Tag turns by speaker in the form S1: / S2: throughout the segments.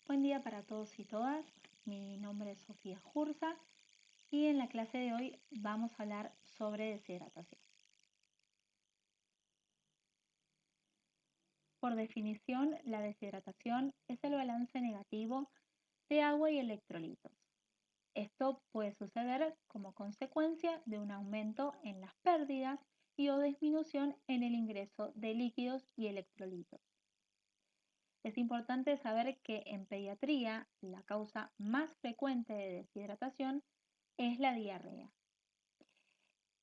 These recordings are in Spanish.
S1: Buen día para todos y todas. Mi nombre es Sofía Jurza y en la clase de hoy vamos a hablar sobre deshidratación. Por definición, la deshidratación es el balance negativo de agua y electrolitos. Esto puede suceder como consecuencia de un aumento en las pérdidas y o disminución en el ingreso de líquidos y electrolitos. Es importante saber que en pediatría la causa más frecuente de deshidratación es la diarrea.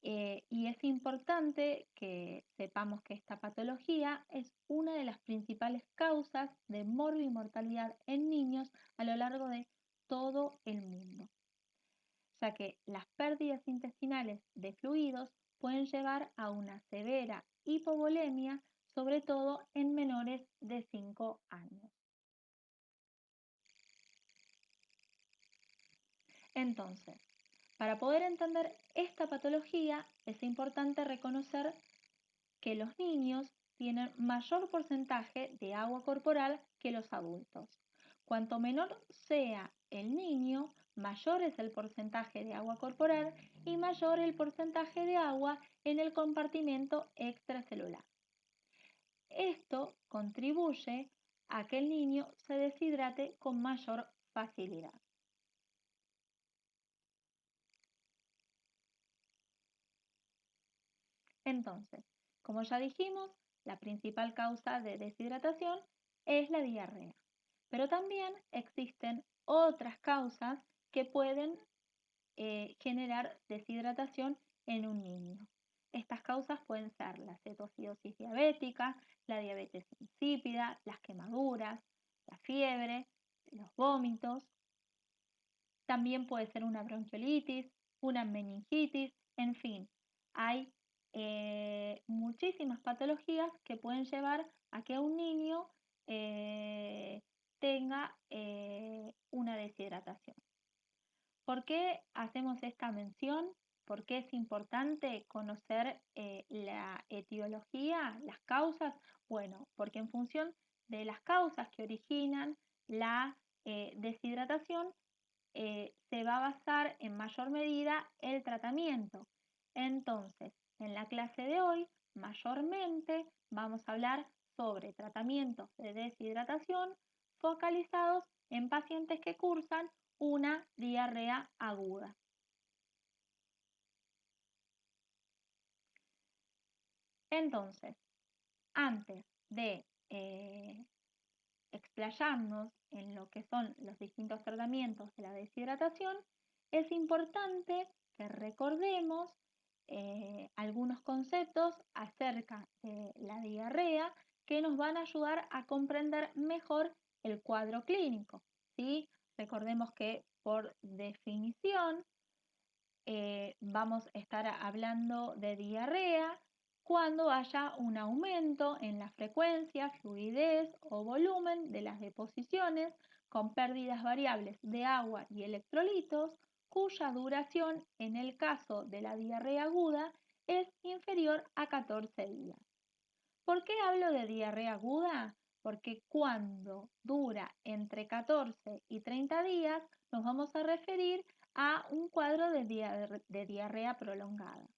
S1: Y es importante que sepamos que esta patología es una de las principales causas de morbimortalidad en niños a lo largo de todo el mundo, ya que las pérdidas intestinales de fluidos pueden llevar a una severa hipovolemia, sobre todo en menores de 5 años. Entonces, para poder entender esta patología es importante reconocer que los niños tienen mayor porcentaje de agua corporal que los adultos. Cuanto menor sea el niño, mayor es el porcentaje de agua corporal y mayor el porcentaje de agua en el compartimento extracelular. Esto contribuye a que el niño se deshidrate con mayor facilidad. Entonces, como ya dijimos, la principal causa de deshidratación es la diarrea, pero también existen otras causas que pueden generar deshidratación en un niño. Estas causas pueden ser la cetoacidosis diabética, la diabetes insípida, las quemaduras, la fiebre, los vómitos. También puede ser una bronquiolitis, una meningitis, en fin, hay muchísimas patologías que pueden llevar a que un niño tenga una deshidratación. ¿Por qué hacemos esta mención? ¿Por qué es importante conocer la etiología, las causas? Bueno, porque en función de las causas que originan la deshidratación, se va a basar en mayor medida el tratamiento. Entonces, en la clase de hoy, mayormente vamos a hablar sobre tratamientos de deshidratación focalizados en pacientes que cursan una diarrea aguda. Entonces, antes de explayarnos en lo que son los distintos tratamientos de la deshidratación, es importante que recordemos algunos conceptos acerca de la diarrea que nos van a ayudar a comprender mejor el cuadro clínico, ¿sí? Recordemos que por definición vamos a estar hablando de diarrea cuando haya un aumento en la frecuencia, fluidez o volumen de las deposiciones con pérdidas variables de agua y electrolitos, cuya duración en el caso de la diarrea aguda es inferior a 14 días. ¿Por qué hablo de diarrea aguda? Porque cuando dura entre 14 y 30 días nos vamos a referir a un cuadro de diarrea prolongada.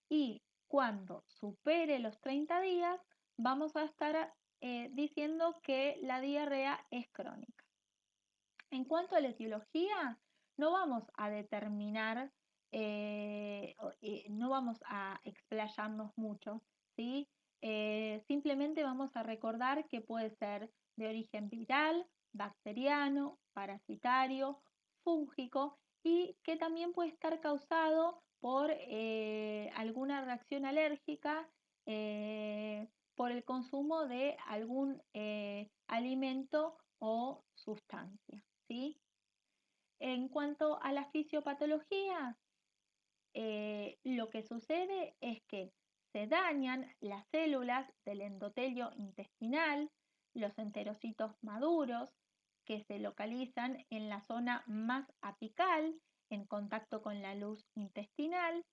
S1: Y cuando supere los 30 días vamos a estar diciendo que la diarrea es crónica. En cuanto a la etiología, no vamos a determinar, no vamos a explayarnos mucho, ¿sí? Simplemente vamos a recordar que puede ser de origen viral, bacteriano, parasitario, fúngico y que también puede estar causado por alguna reacción alérgica por el consumo de algún alimento o sustancia, ¿sí? En cuanto a la fisiopatología, lo que sucede es que se dañan las células del endotelio intestinal, los enterocitos maduros, que se localizan en la zona más apical, en contacto con la luz intestinal.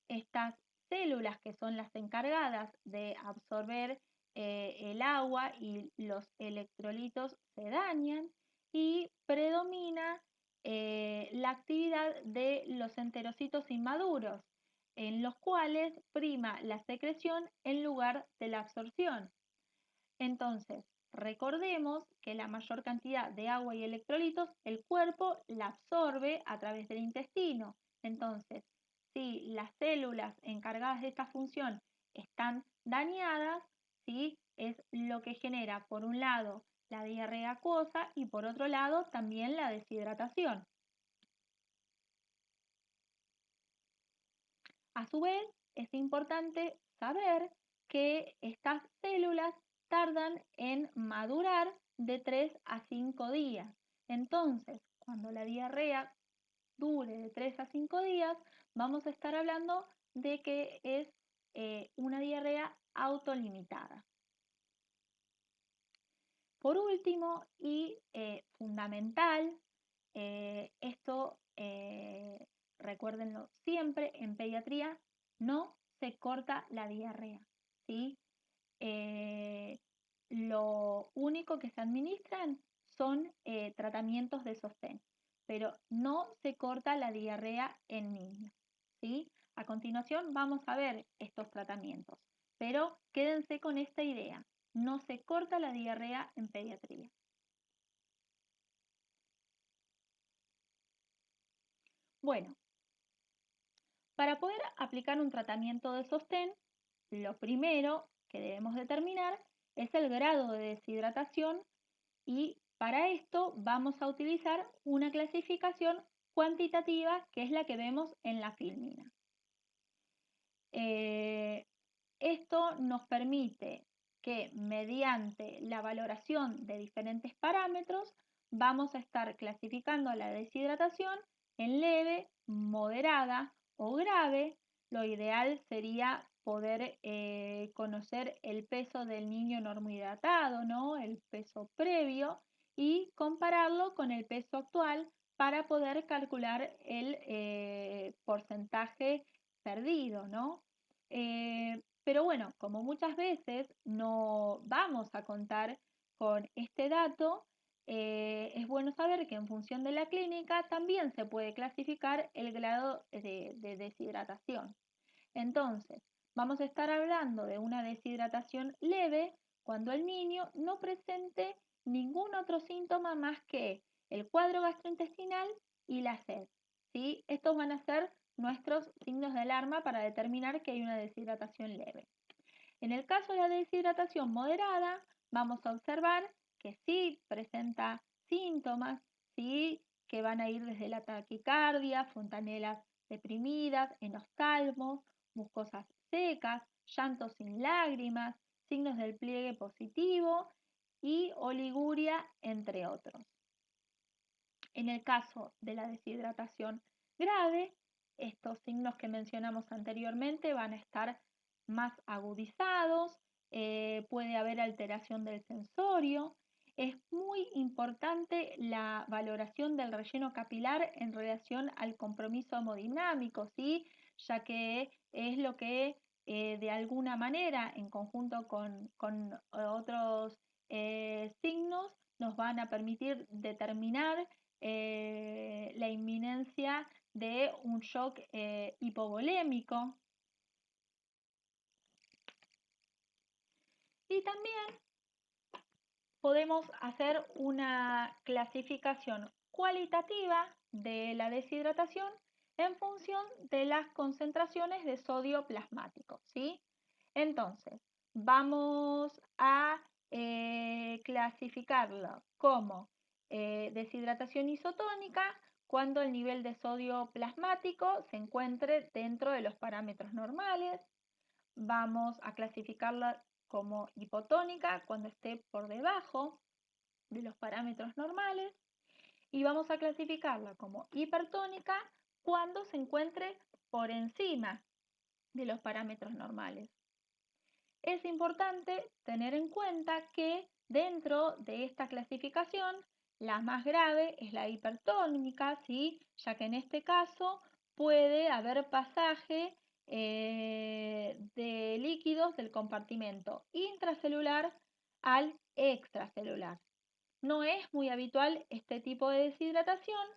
S1: Estas células, que son las encargadas de absorber el agua y los electrolitos, se dañan y predomina la actividad de los enterocitos inmaduros, en los cuales prima la secreción en lugar de la absorción. Entonces, recordemos que la mayor cantidad de agua y electrolitos el cuerpo la absorbe a través del intestino. Entonces, si las células encargadas de esta función están dañadas, ¿sí? Es lo que genera, por un lado, la diarrea acuosa y por otro lado también la deshidratación. A su vez, es importante saber que estas células tardan en madurar de 3 a 5 días. Entonces, cuando la diarrea dure de 3 a 5 días, vamos a estar hablando de que es una diarrea autolimitada. Por último, y fundamental, esto recuérdenlo siempre, en pediatría no se corta la diarrea, ¿sí? Lo único que se administran son tratamientos de sostén, pero no se corta la diarrea en niños, ¿sí? A continuación vamos a ver estos tratamientos, pero quédense con esta idea, no se corta la diarrea en pediatría. Bueno, para poder aplicar un tratamiento de sostén, lo primero que debemos determinar es el grado de deshidratación y para esto vamos a utilizar una clasificación cuantitativa que es la que vemos en la filmina. Esto nos permite que mediante la valoración de diferentes parámetros vamos a estar clasificando la deshidratación en leve, moderada o grave. Lo ideal sería poder conocer el peso del niño normohidratado, ¿no? El peso previo y compararlo con el peso actual para poder calcular el porcentaje perdido, ¿no? Pero bueno, como muchas veces no vamos a contar con este dato, es bueno saber que en función de la clínica también se puede clasificar el grado de deshidratación. Entonces, vamos a estar hablando de una deshidratación leve cuando el niño no presente ningún otro síntoma más que el cuadro gastrointestinal y la sed, ¿sí? Estos van a ser nuestros signos de alarma para determinar que hay una deshidratación leve. En el caso de la deshidratación moderada, vamos a observar que sí presenta síntomas, sí, que van a ir desde la taquicardia, fontanelas deprimidas, enostalmos, mucosas secas, llanto sin lágrimas, signos del pliegue positivo y oliguria, entre otros. En el caso de la deshidratación grave, estos signos que mencionamos anteriormente van a estar más agudizados, puede haber alteración del sensorio. Es muy importante la valoración del relleno capilar en relación al compromiso hemodinámico, ¿sí? Ya que es lo que de alguna manera, en conjunto con otros signos, nos van a permitir determinar la inminencia de un shock hipovolémico. Y también podemos hacer una clasificación cualitativa de la deshidratación en función de las concentraciones de sodio plasmático, ¿sí? Entonces, vamos a clasificarlo como deshidratación isotónica cuando el nivel de sodio plasmático se encuentre dentro de los parámetros normales. Vamos a clasificarla como hipotónica cuando esté por debajo de los parámetros normales y vamos a clasificarla como hipertónica cuando se encuentre por encima de los parámetros normales. Es importante tener en cuenta que dentro de esta clasificación la más grave es la hipertónica, ¿sí? Ya que en este caso puede haber pasaje de líquidos del compartimento intracelular al extracelular. No es muy habitual este tipo de deshidratación,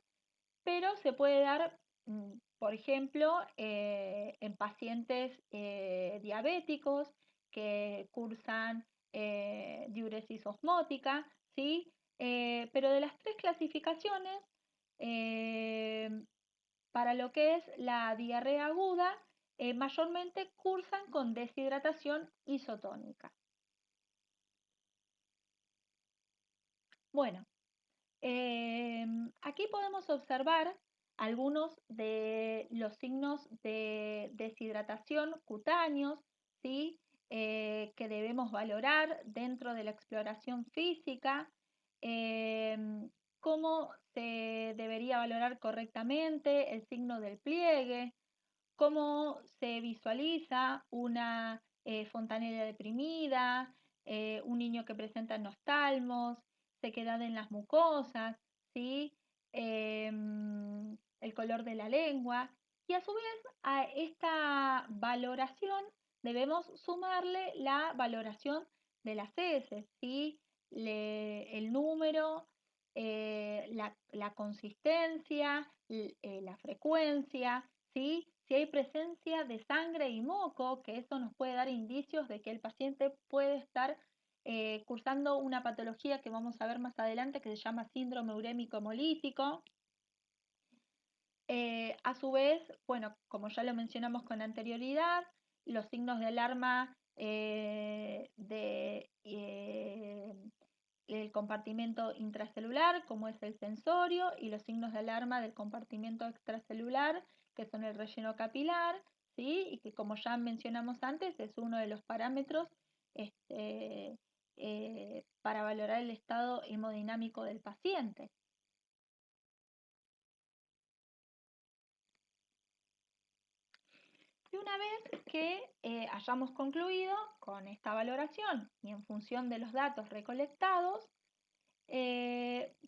S1: pero se puede dar, por ejemplo, en pacientes diabéticos que cursan diuresis osmótica, ¿sí? Pero de las tres clasificaciones, eh, para lo que es la diarrea aguda, mayormente cursan con deshidratación isotónica. Bueno, aquí podemos observar algunos de los signos de deshidratación cutáneos, ¿sí? Que debemos valorar dentro de la exploración física, cómo se debería valorar correctamente el signo del pliegue, cómo se visualiza una fontanela deprimida, un niño que presenta nostalmos, sequedad en las mucosas, ¿sí? El color de la lengua. Y a su vez a esta valoración debemos sumarle la valoración de las heces, ¿sí? El número, la consistencia, la frecuencia, ¿sí? Si hay presencia de sangre y moco, que eso nos puede dar indicios de que el paciente puede estar cursando una patología que vamos a ver más adelante que se llama síndrome urémico hemolítico. A su vez, bueno, como ya lo mencionamos con anterioridad, los signos de alarma el compartimento intracelular, como es el sensorio, y los signos de alarma del compartimento extracelular, que son el relleno capilar, ¿sí? Y que como ya mencionamos antes, es uno de los parámetros para valorar el estado hemodinámico del paciente. Y una vez que hayamos concluido con esta valoración y en función de los datos recolectados,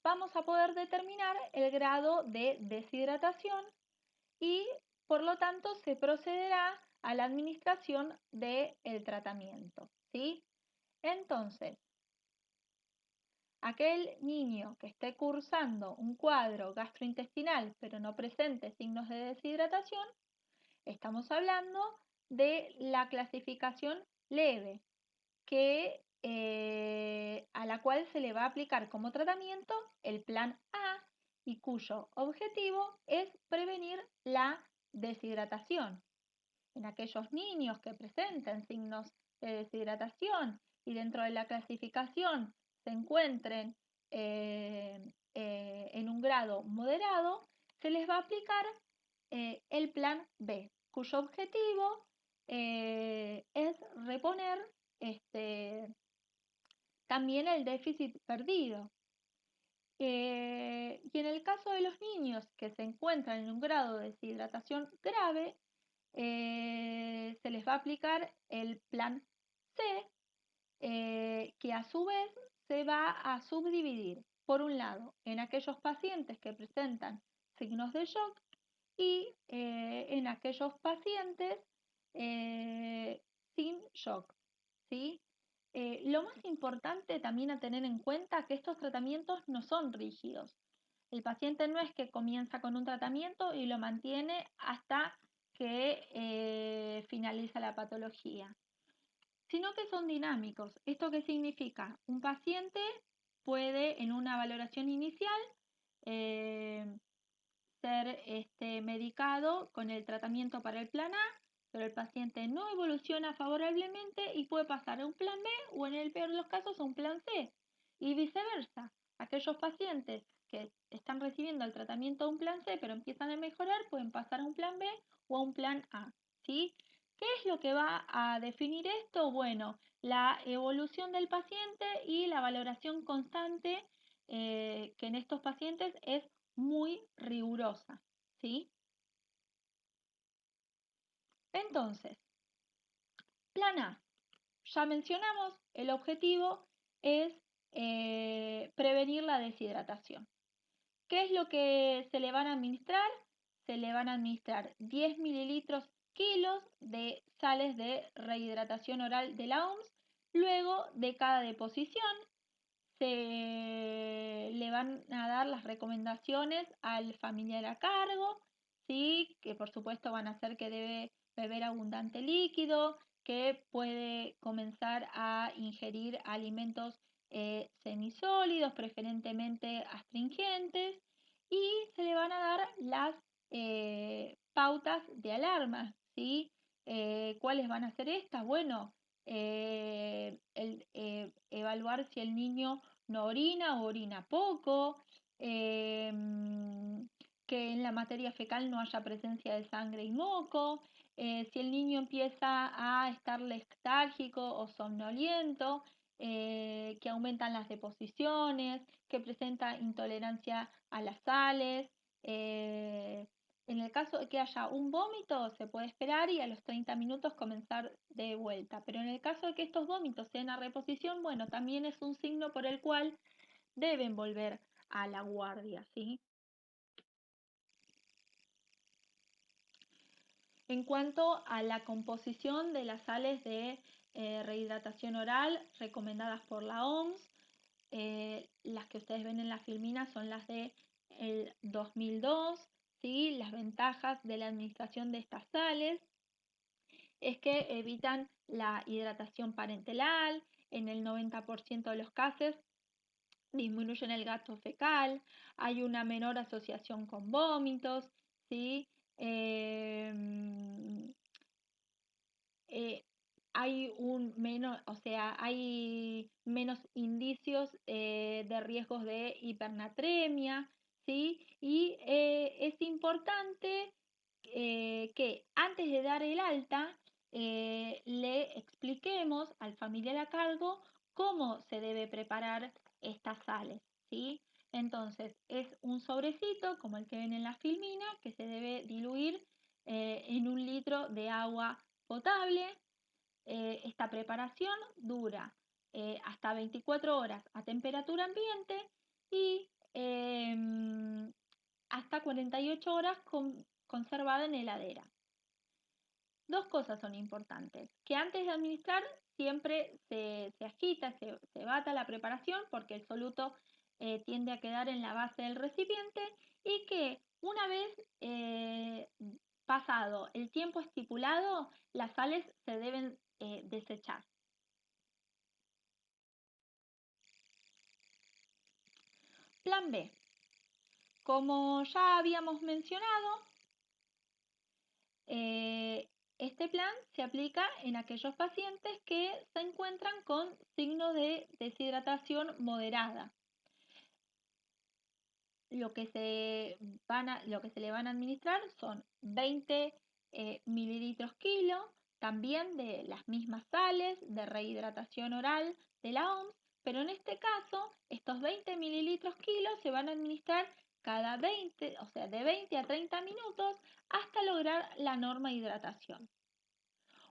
S1: vamos a poder determinar el grado de deshidratación y por lo tanto se procederá a la administración del tratamiento, ¿sí? Entonces, aquel niño que esté cursando un cuadro gastrointestinal pero no presente signos de deshidratación, estamos hablando de la clasificación leve, a la cual se le va a aplicar como tratamiento el plan A y cuyo objetivo es prevenir la deshidratación. En aquellos niños que presenten signos de deshidratación y dentro de la clasificación se encuentren en un grado moderado, se les va a aplicar el plan B, cuyo objetivo es reponer también el déficit perdido. Y en el caso de los niños que se encuentran en un grado de deshidratación grave, se les va a aplicar el plan C, que a su vez se va a subdividir, por un lado, en aquellos pacientes que presentan signos de shock y en aquellos pacientes sin shock, ¿sí? Lo más importante también a tener en cuenta es que estos tratamientos no son rígidos. El paciente no es que comienza con un tratamiento y lo mantiene hasta que finaliza la patología, sino que son dinámicos. ¿Esto qué significa? Un paciente puede en una valoración inicial eh, ser medicado con el tratamiento para el plan A, pero el paciente no evoluciona favorablemente y puede pasar a un plan B o en el peor de los casos a un plan C. Y viceversa, aquellos pacientes que están recibiendo el tratamiento de un plan C pero empiezan a mejorar pueden pasar a un plan B o a un plan A. ¿Sí? ¿Qué es lo que va a definir esto? Bueno, la evolución del paciente y la valoración constante que en estos pacientes es muy rigurosa, ¿sí? Entonces, plan A, ya mencionamos, el objetivo es prevenir la deshidratación. ¿Qué es lo que se le van a administrar? Se le van a administrar 10 mililitros kilos de sales de rehidratación oral de la OMS luego de cada deposición. se le van a dar las recomendaciones al familiar a cargo, ¿sí? Que por supuesto van a ser que debe beber abundante líquido, que puede comenzar a ingerir alimentos semisólidos, preferentemente astringentes, y se le van a dar las pautas de alarma, ¿sí? ¿Cuáles van a ser estas? Bueno, evaluar si el niño no orina o orina poco, eh, que en la materia fecal no haya presencia de sangre y moco, si el niño empieza a estar letárgico o somnoliento, que aumentan las deposiciones, que presenta intolerancia a las sales. eh, en el caso de que haya un vómito, se puede esperar y a los 30 minutos comenzar de vuelta. Pero en el caso de que estos vómitos sean a reposición, bueno, también es un signo por el cual deben volver a la guardia, ¿sí? En cuanto a la composición de las sales de rehidratación oral recomendadas por la OMS, las que ustedes ven en la filmina son las de el 2002, ¿sí? Las ventajas de la administración de estas sales es que evitan la hidratación parenteral, en el 90% de los casos disminuyen el gasto fecal, hay una menor asociación con vómitos, ¿sí? Eh, eh, hay o sea, hay menos indicios de riesgos de hipernatremia, ¿sí? Y es importante que antes de dar el alta le expliquemos al familiar a cargo cómo se debe preparar estas sales, ¿sí? Entonces, es un sobrecito, como el que ven en la filmina, que se debe diluir en 1 litro de agua potable. Esta preparación dura hasta 24 horas a temperatura ambiente y hasta 48 horas conservada en heladera. Dos cosas son importantes, que antes de administrar siempre se agita, se bata la preparación porque el soluto tiende a quedar en la base del recipiente y que una vez pasado el tiempo estipulado, las sales se deben desechar. Plan B. Como ya habíamos mencionado, eh, este plan se aplica en aquellos pacientes que se encuentran con signos de deshidratación moderada. Lo que se le van a administrar son 20 mililitros kilo, también de las mismas sales de rehidratación oral de la OMS, pero en este caso estos 20 mililitros kilo se van a administrar cada 20, o sea, de 20 a 30 minutos hasta lograr la norma de hidratación.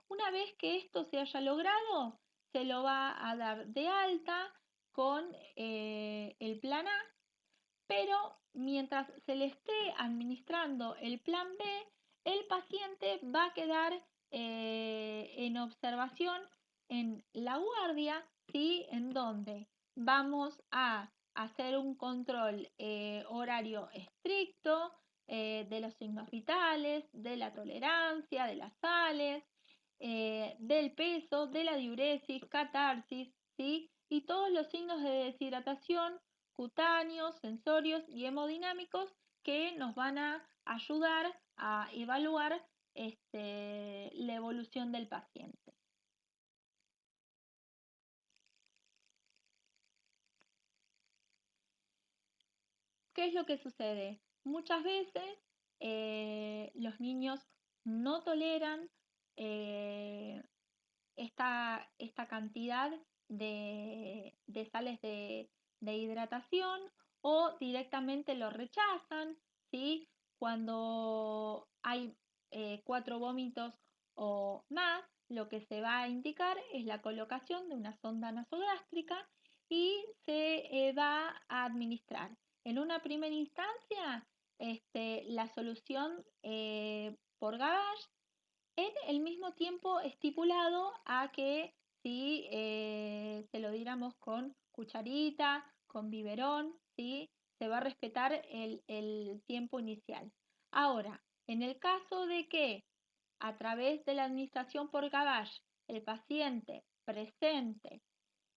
S1: Una vez que esto se haya logrado, se lo va a dar de alta con el plan A, pero mientras se le esté administrando el plan B, el paciente va a quedar en observación en la guardia, ¿sí? En donde vamos a hacer un control horario estricto de los signos vitales, de la tolerancia, de las sales, del peso, de la diuresis, catarsis, ¿sí? Y todos los signos de deshidratación cutáneos, sensorios y hemodinámicos que nos van a ayudar a evaluar la evolución del paciente. ¿Qué es lo que sucede? Muchas veces los niños no toleran eh, esta cantidad de sales de hidratación o directamente lo rechazan, ¿sí? Cuando hay 4 vómitos o más, lo que se va a indicar es la colocación de una sonda nasogástrica y se va a administrar en una primera instancia la solución por gavage en el mismo tiempo estipulado a que si se lo diera dijéramos con cucharita, con biberón, ¿sí? Se va a respetar el tiempo inicial. Ahora, en el caso de que a través de la administración por gavage el paciente presente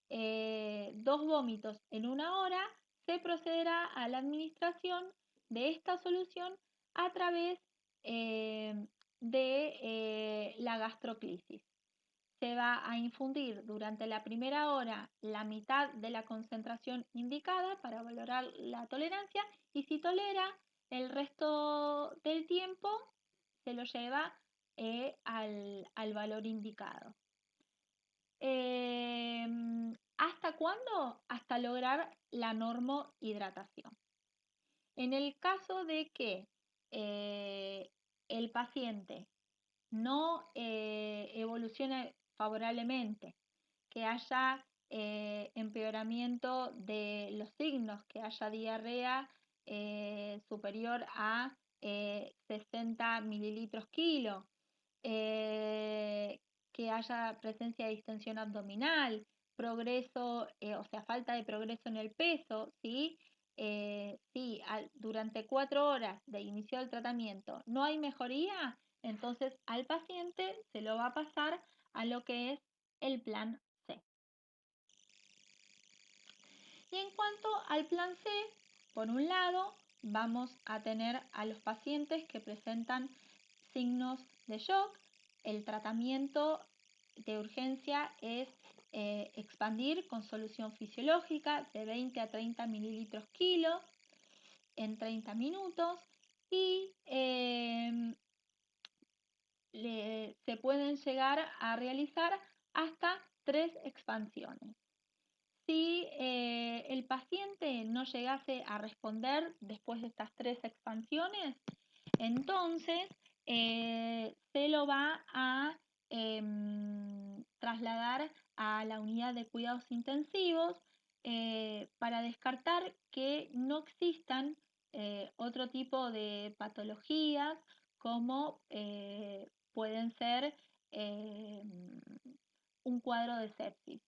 S1: 2 vómitos en 1 hora, se procederá a la administración de esta solución a través de la gastroclisis. Se va a infundir durante la primera hora la mitad de la concentración indicada para valorar la tolerancia, y si tolera el resto del tiempo se lo lleva al valor indicado. ¿Hasta cuándo? Hasta lograr la normohidratación. En el caso de que el paciente no evolucione favorablemente, que haya empeoramiento de los signos, que haya diarrea superior a 60 mililitros kilo, que haya presencia de distensión abdominal, progreso, o sea, falta de progreso en el peso, ¿sí? Si durante 4 horas de inicio del tratamiento no hay mejoría, entonces al paciente se lo va a pasar a lo que es el plan C. Y en cuanto al plan C, por un lado, vamos a tener a los pacientes que presentan signos de shock. El tratamiento de urgencia es expandir con solución fisiológica de 20 a 30 mililitros kilo en 30 minutos y se pueden llegar a realizar hasta 3 expansiones. Si el paciente no llegase a responder después de estas 3 expansiones, entonces se lo va a trasladar a la unidad de cuidados intensivos para descartar que no existan otro tipo de patologías como pueden ser un cuadro de sepsis.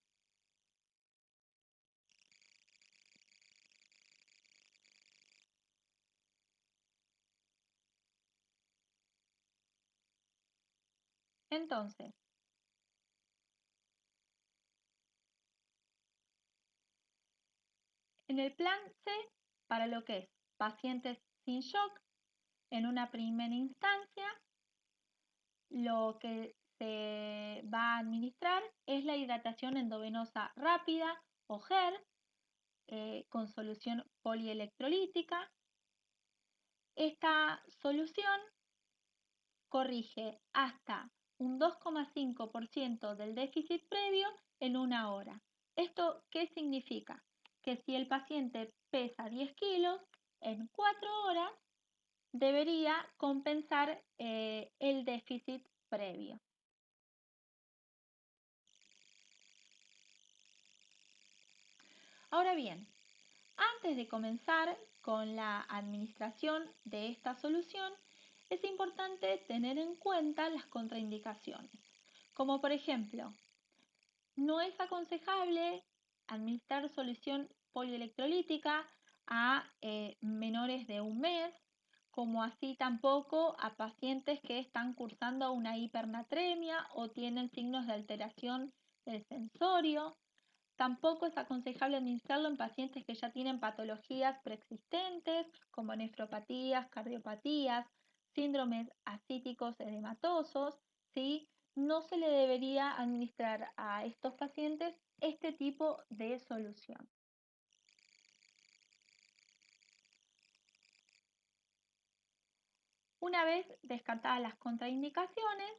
S1: Entonces, en el plan C, para lo que es pacientes sin shock, en una primera instancia, lo que se va a administrar es la hidratación endovenosa rápida o GER con solución polielectrolítica. Esta solución corrige hasta un 2,5% del déficit previo en 1 hora. ¿Esto qué significa? Que si el paciente pesa 10 kilos, en 4 horas debería compensar el déficit previo. Ahora bien, antes de comenzar con la administración de esta solución, es importante tener en cuenta las contraindicaciones, como por ejemplo, no es aconsejable administrar solución polielectrolítica a menores de 1 mes, como así tampoco a pacientes que están cursando una hipernatremia o tienen signos de alteración del sensorio. Tampoco es aconsejable administrarlo en pacientes que ya tienen patologías preexistentes como nefropatías, cardiopatías, síndromes ascíticos edematosos, ¿sí? No se le debería administrar a estos pacientes este tipo de solución. Una vez descartadas las contraindicaciones,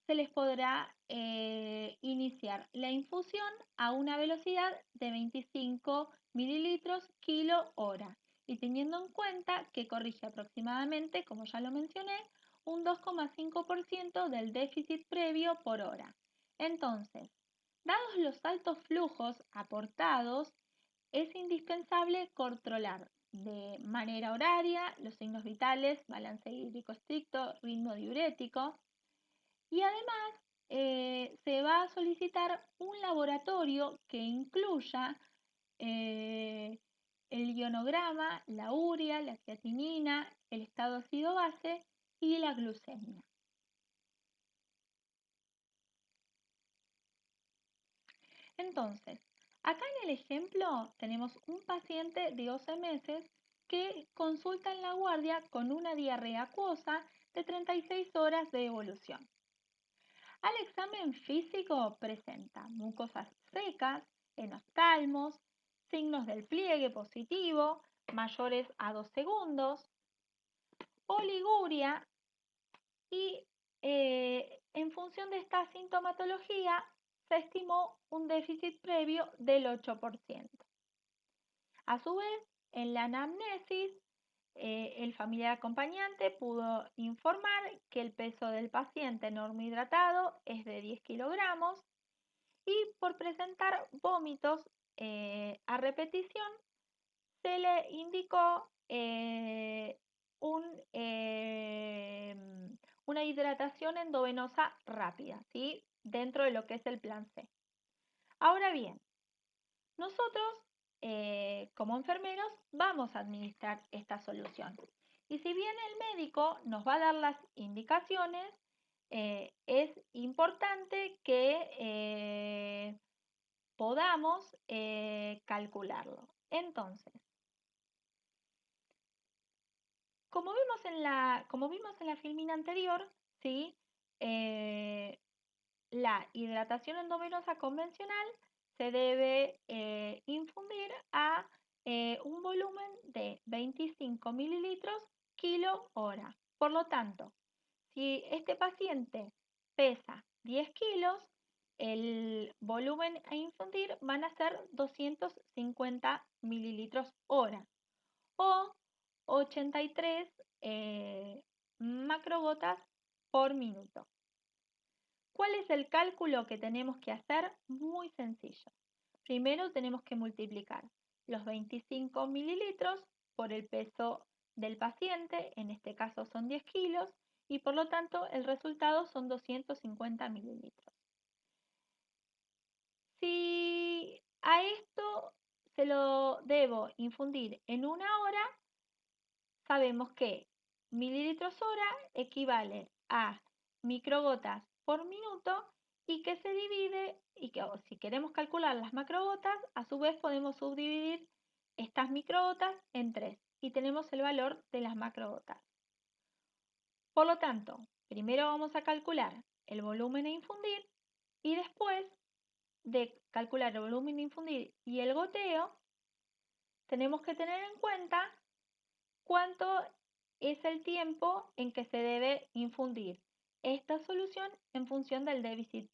S1: se les podrá iniciar la infusión a una velocidad de 25 mililitros kilo hora y teniendo en cuenta que corrige aproximadamente, como ya lo mencioné, un 2,5% del déficit previo por hora. Entonces, dados los altos flujos aportados, es indispensable controlar de manera horaria los signos vitales, balance hídrico estricto, ritmo diurético, y además se va a solicitar un laboratorio que incluya el ionograma, la urea, la creatinina, el estado ácido base y la glucemia. Entonces, acá en el ejemplo tenemos un paciente de 12 meses que consulta en la guardia con una diarrea acuosa de 36 horas de evolución. Al examen físico presenta mucosas secas, enostalmos, signos del pliegue positivo mayores a 2 segundos, oliguria y en función de esta sintomatología se estimó un déficit previo del 8%. A su vez, en la anamnesis, el familiar acompañante pudo informar que el peso del paciente normohidratado es de 10 kilogramos y por presentar vómitos a repetición se le indicó una hidratación endovenosa rápida, ¿sí? Dentro de lo que es el plan C. Ahora bien, nosotros como enfermeros vamos a administrar esta solución. Y si bien el médico nos va a dar las indicaciones, es importante que podamos calcularlo. Entonces, como vimos en la filmina anterior, ¿sí? La hidratación endovenosa convencional se debe infundir a un volumen de 25 mililitros kilo hora. Por lo tanto, si este paciente pesa 10 kilos, el volumen a infundir van a ser 250 mililitros hora o 83 macrogotas por minuto. ¿Cuál es el cálculo que tenemos que hacer? Muy sencillo. Primero tenemos que multiplicar los 25 mililitros por el peso del paciente, en este caso son 10 kilos, y por lo tanto el resultado son 250 mililitros. Si a esto se lo debo infundir en una hora, sabemos que mililitros hora equivale a microgotas por minuto y que se divide, y que si queremos calcular las macrogotas, a su vez podemos subdividir estas microgotas en 3 y tenemos el valor de las macrogotas. Por lo tanto, primero vamos a calcular el volumen a infundir y después de calcular el volumen a infundir y el goteo, tenemos que tener en cuenta cuánto es el tiempo en que se debe infundir esta solución en función del déficit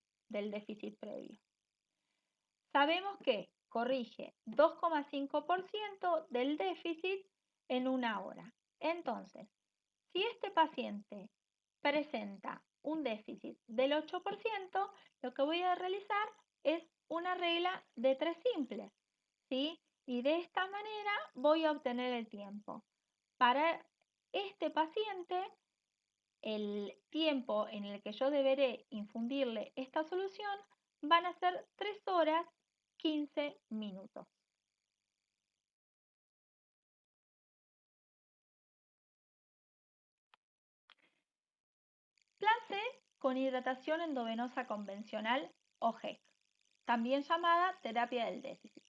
S1: previo. Sabemos que corrige 2,5% del déficit en una hora. Entonces, si este paciente presenta un déficit del 8%, lo que voy a realizar es una regla de 3 simples, ¿sí? Y de esta manera voy a obtener el tiempo. Para este paciente, el tiempo en el que yo deberé infundirle esta solución van a ser 3 horas 15 minutos. Plan C con hidratación endovenosa convencional o GEC, también llamada terapia del déficit.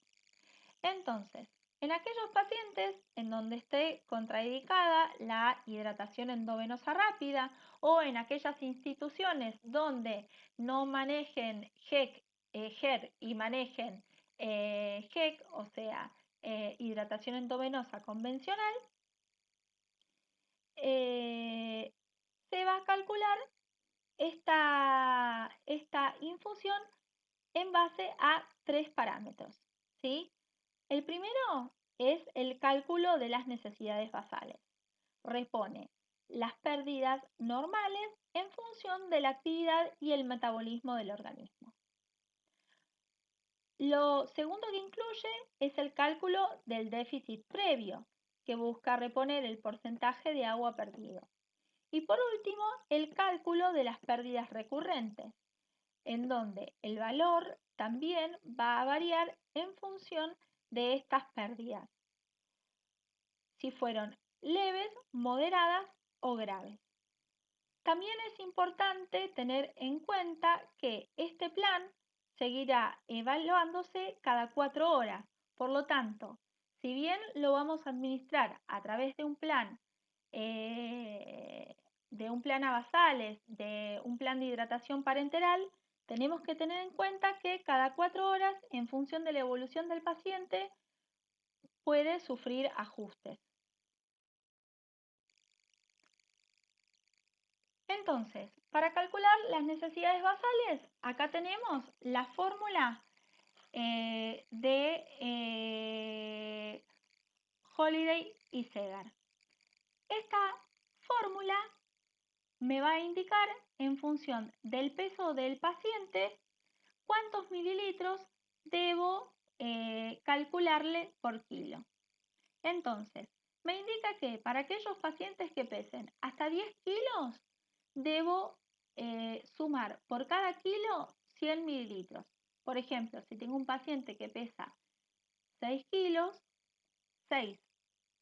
S1: Entonces, en aquellos pacientes en donde esté contraindicada la hidratación endovenosa rápida o en aquellas instituciones donde no manejen GEC, GER y manejen GEC, o sea, hidratación endovenosa convencional, se va a calcular esta infusión en base a 3 parámetros, ¿sí? El primero es el cálculo de las necesidades basales. Repone las pérdidas normales en función de la actividad y el metabolismo del organismo. Lo segundo que incluye es el cálculo del déficit previo, que busca reponer el porcentaje de agua perdido. Y por último, el cálculo de las pérdidas recurrentes, en donde el valor también va a variar en función de estas pérdidas, si fueron leves, moderadas o graves. También es importante tener en cuenta que este plan seguirá evaluándose cada 4 horas. Por lo tanto, si bien lo vamos a administrar a través de un plan a basales, de un plan de hidratación parenteral, tenemos que tener en cuenta que cada 4 horas, en función de la evolución del paciente, puede sufrir ajustes. Entonces, para calcular las necesidades basales, acá tenemos la fórmula de Holiday y Segar. Esta fórmula me va a indicar, en función del peso del paciente, cuántos mililitros debo calcularle por kilo. Entonces, me indica que para aquellos pacientes que pesen hasta 10 kilos, debo sumar por cada kilo 100 mililitros. Por ejemplo, si tengo un paciente que pesa 6 kilos, 6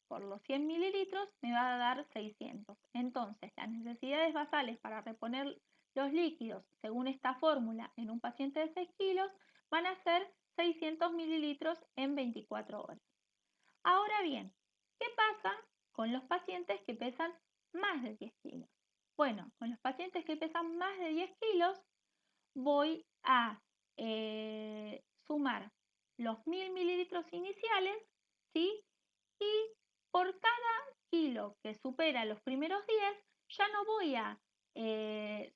S1: por los 100 mililitros me va a dar 600. Entonces, las necesidades basales para reponer los líquidos, según esta fórmula, en un paciente de 6 kilos, van a ser 600 mililitros en 24 horas. Ahora bien, ¿qué pasa con los pacientes que pesan más de 10 kilos? Bueno, con los pacientes que pesan más de 10 kilos voy a sumar los 1000 mililitros iniciales, ¿sí? Y por cada kilo que supera los primeros 10, ya no voy a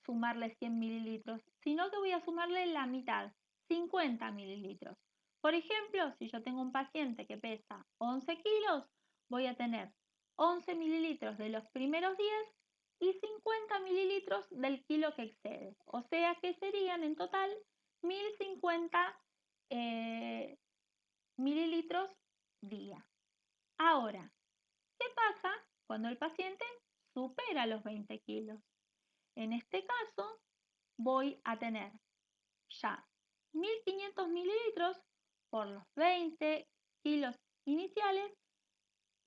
S1: sumarle 100 mililitros, sino que voy a sumarle la mitad, 50 mililitros. Por ejemplo, si yo tengo un paciente que pesa 11 kilos, voy a tener 11 mililitros de los primeros 10 y 50 mililitros del kilo que excede. O sea que serían en total 1050 mililitros día. Ahora, ¿qué pasa cuando el paciente supera los 20 kilos? En este caso, voy a tener ya 1500 mililitros por los 20 kilos iniciales,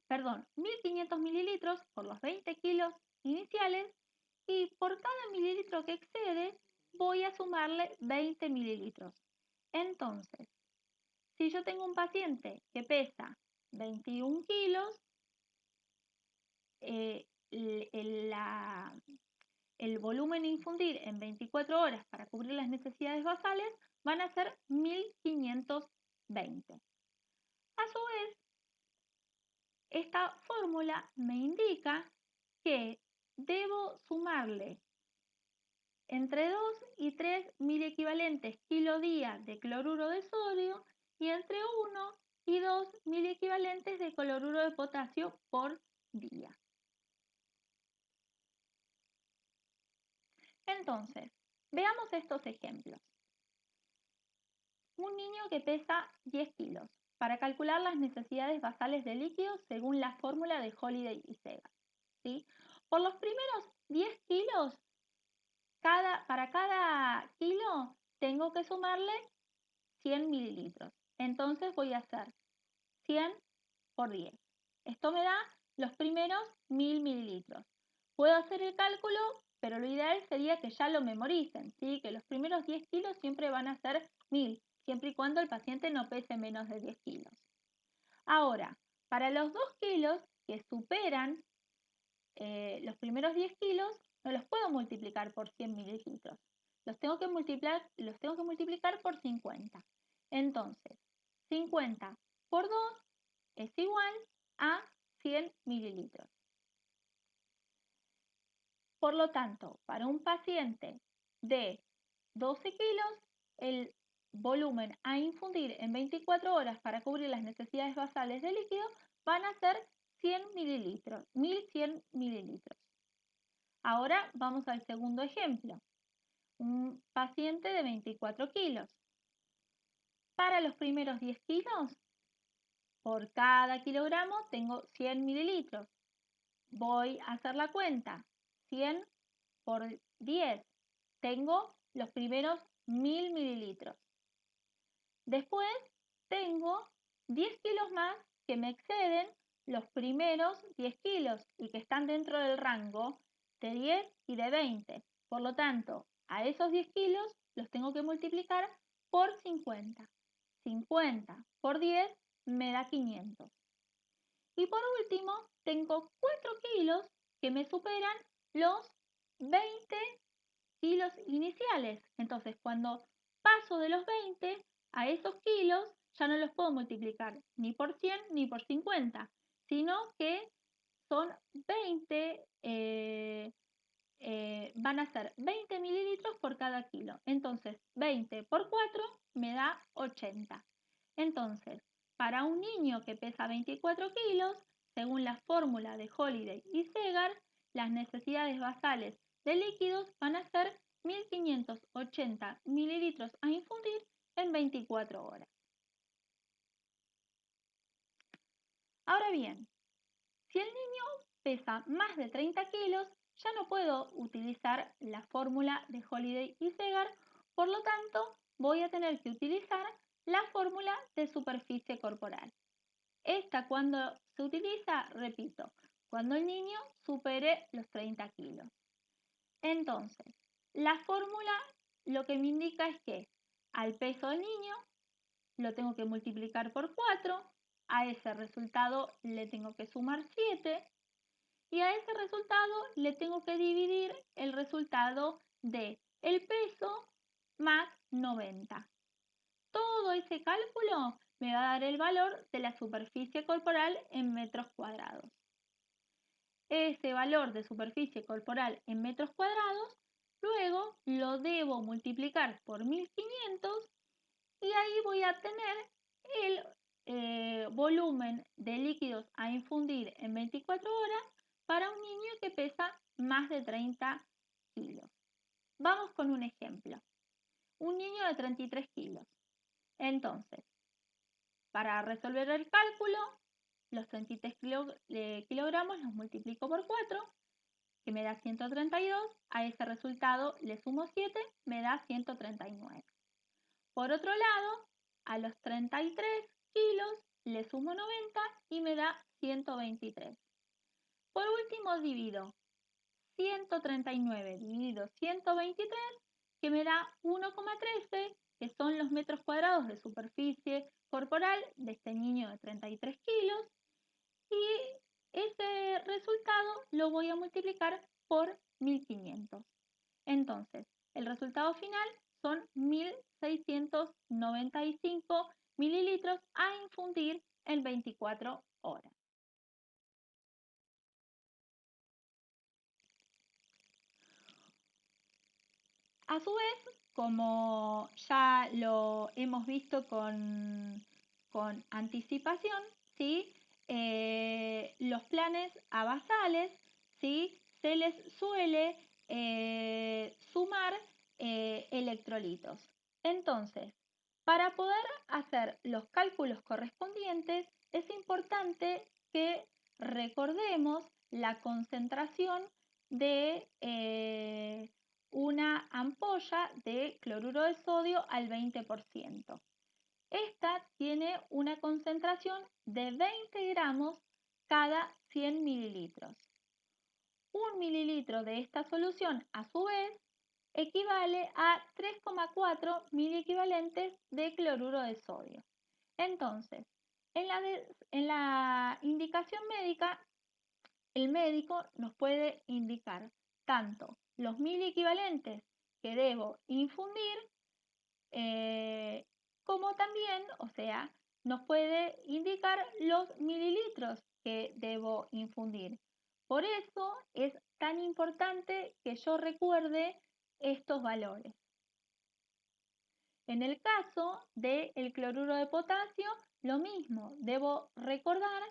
S1: perdón, 1500 mililitros por los 20 kilos iniciales, y por cada mililitro que excede voy a sumarle 20 mililitros. Entonces, si yo tengo un paciente que pesa 21 kilos, el volumen a infundir en 24 horas para cubrir las necesidades basales van a ser 1520. A su vez, esta fórmula me indica que debo sumarle entre 2 y 3 miliequivalentes kilo día de cloruro de sodio y entre 1 y 2 miliequivalentes de cloruro de potasio por día. Entonces, veamos estos ejemplos. Un niño que pesa 10 kilos, para calcular las necesidades basales de líquidos según la fórmula de Holiday y Segar, ¿sí? Por los primeros 10 kilos, para cada kilo tengo que sumarle 100 mililitros. Entonces voy a hacer 100 por 10. Esto me da los primeros 1000 mililitros. Puedo hacer el cálculo, pero lo ideal sería que ya lo memoricen, ¿sí? Que los primeros 10 kilos siempre van a ser 1000, siempre y cuando el paciente no pese menos de 10 kilos. Ahora, para los 2 kilos que superan los primeros 10 kilos, no los puedo multiplicar por 100 mililitros. Los tengo que multiplicar por 50. Entonces, 50 por 2 es igual a 100 mililitros. Por lo tanto, para un paciente de 12 kilos, el volumen a infundir en 24 horas para cubrir las necesidades basales de líquido van a ser 100 mililitros, 1100 mililitros. Ahora vamos al segundo ejemplo. Un paciente de 24 kilos. Para los primeros 10 kilos, por cada kilogramo tengo 100 mililitros. Voy a hacer la cuenta. 100 por 10. Tengo los primeros 1000 mililitros. Después tengo 10 kilos más que me exceden los primeros 10 kilos y que están dentro del rango de 10 y de 20. Por lo tanto, a esos 10 kilos los tengo que multiplicar por 50. 50 por 10 me da 500. Y por último, tengo 4 kilos que me superan los 20 kilos iniciales. Entonces, cuando paso de los 20 a esos kilos, ya no los puedo multiplicar ni por 100 ni por 50, sino que son 20, van a ser 20 mililitros por cada kilo. Entonces, 20 por 4 me da 80. Entonces, para un niño que pesa 24 kilos, según la fórmula de Holiday y Segar, las necesidades basales de líquidos van a ser 1580 mililitros a infundir en 24 horas. Ahora bien, si el niño pesa más de 30 kilos, ya no puedo utilizar la fórmula de Holiday y Segar, por lo tanto voy a tener que utilizar la fórmula de superficie corporal. Esta cuando se utiliza, repito, cuando el niño supere los 30 kilos. Entonces, la fórmula lo que me indica es que al peso del niño lo tengo que multiplicar por 4, a ese resultado le tengo que sumar 7 y a ese resultado le tengo que dividir el resultado de el peso más 90. Todo ese cálculo me va a dar el valor de la superficie corporal en metros cuadrados. Ese valor de superficie corporal en metros cuadrados, luego lo debo multiplicar por 1500 y ahí voy a tener el volumen de líquidos a infundir en 24 horas para un niño que pesa más de 30 kilos. Vamos con un ejemplo. Un niño de 33 kilos. Entonces, para resolver el cálculo, los 33 kilogramos los multiplico por 4, que me da 132. A ese resultado le sumo 7, me da 139. Por otro lado, a los 33 kilos le sumo 90 y me da 123. Por último, divido 139 dividido 123, que me da 1,13, que son los metros cuadrados de superficie corporal de este niño de 33 kilos. Y ese resultado lo voy a multiplicar por 1500. Entonces, el resultado final son 1695 mililitros a infundir en 24 horas. A su vez, como ya lo hemos visto con anticipación, ¿sí? Los planes basales, ¿sí? Se les suele sumar electrolitos. Entonces, para poder hacer los cálculos correspondientes, es importante que recordemos la concentración de una ampolla de cloruro de sodio al 20%. Esta tiene una concentración de 20 gramos cada 100 mililitros. Un mililitro de esta solución, a su vez, equivale a 3,4 miliequivalentes de cloruro de sodio. Entonces, en la indicación médica, el médico nos puede indicar tanto los miliequivalentes que debo infundir, como también, o sea, nos puede indicar los mililitros que debo infundir. Por eso es tan importante que yo recuerde estos valores. En el caso del cloruro de potasio, lo mismo, debo recordar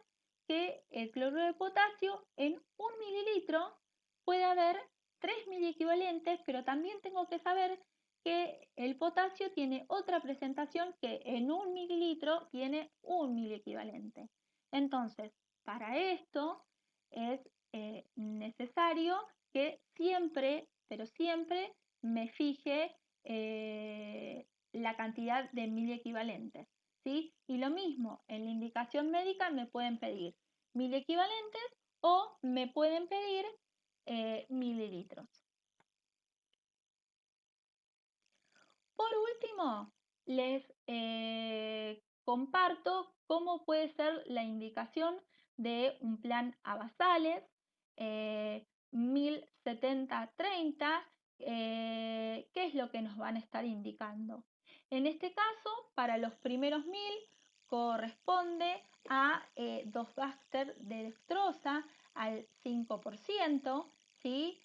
S1: que el cloruro de potasio en un mililitro puede haber 3 miliequivalentes, pero también tengo que saber que el potasio tiene otra presentación que en un mililitro tiene un miliequivalente. Entonces, para esto es necesario que siempre, pero siempre, me fije la cantidad de miliequivalentes, ¿sí? Y lo mismo, en la indicación médica me pueden pedir miliequivalentes o me pueden pedir mililitros. Por último, les comparto cómo puede ser la indicación de un plan a basales 1070-30, qué es lo que nos van a estar indicando. En este caso, para los primeros 1000 corresponde a 2 Baxter de dextrosa al 5%, ¿sí?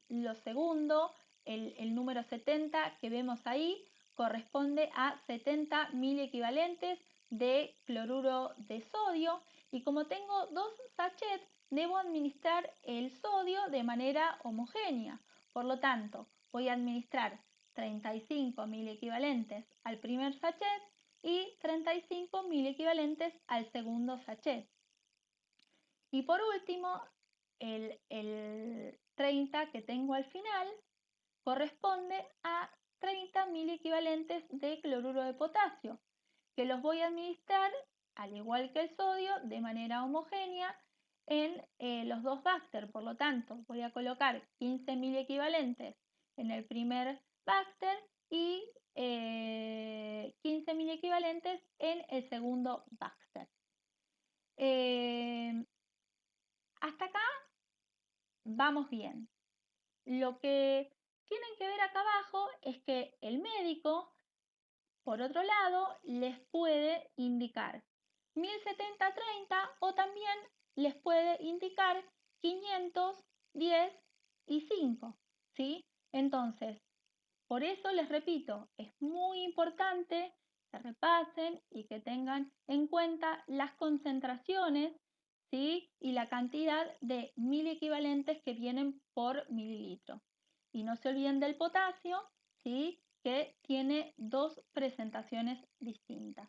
S1: Lo segundo, el número 70 que vemos ahí corresponde a 70 miliequivalentes de cloruro de sodio y como tengo 2 sachets debo administrar el sodio de manera homogénea. Por lo tanto, voy a administrar 35 miliequivalentes al primer sachet y 35 miliequivalentes al segundo sachet. Y por último, el 30 que tengo al final corresponde a 30 miliequivalentes de cloruro de potasio, que los voy a administrar, al igual que el sodio, de manera homogénea en los 2 Baxter. Por lo tanto, voy a colocar 15 miliequivalentes en el primer Baxter y 15 miliequivalentes en el segundo Baxter. Hasta acá vamos bien. Lo que tienen que ver acá abajo es que el médico, por otro lado, les puede indicar 1070-30 o también les puede indicar 500, 10 y 5, ¿sí? Entonces, por eso les repito, es muy importante que repasen y que tengan en cuenta las concentraciones, ¿sí? Y la cantidad de miliequivalentes que vienen por mililitro. Y no se olviden del potasio, ¿sí? Que tiene 2 presentaciones distintas.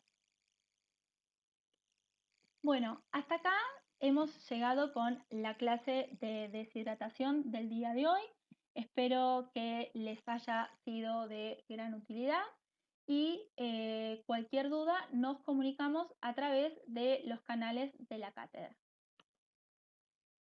S1: Bueno, hasta acá hemos llegado con la clase de deshidratación del día de hoy. Espero que les haya sido de gran utilidad y cualquier duda nos comunicamos a través de los canales de la cátedra.